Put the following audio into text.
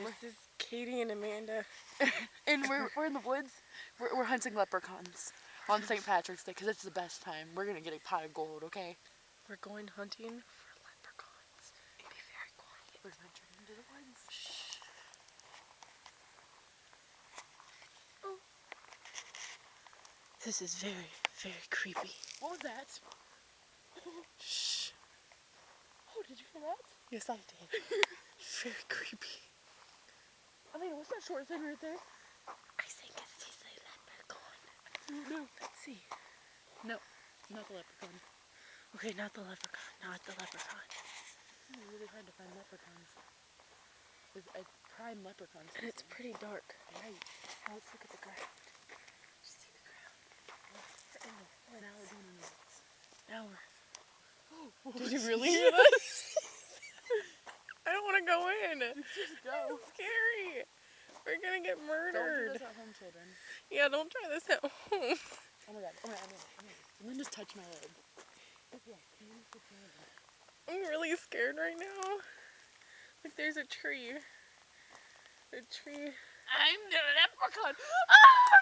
This is Katie and Amanda. And we're in the woods. We're hunting leprechauns on St. Patrick's Day because it's the best time. We're gonna get a pot of gold, okay? We're going hunting for leprechauns. Be very quiet. We're venturing into the woods. Shh. Oh. This is very, very creepy. What was that? Shh. Oh, did you hear that? Yes, I did. Very creepy. I mean, what's that short thing right there? I think it's a leprechaun. No. Let's see. No, not the leprechaun. Okay, not the leprechaun. Not the leprechaun. It's really hard to find leprechauns. It's prime leprechaun season. And it's pretty dark. Right. Now let's look at the ground. Just see the ground. Now we're doing it. Now we're... Oh, Did you really hear this? I don't want to go in. Just go. It's scary. We're gonna get Don't murdered. do this at home, children. Yeah, don't try this at home. Oh my god. Oh my god. Someone just touched my leg. I'm really scared right now. Like there's a tree. A tree. I'm the leprechaun. Ah!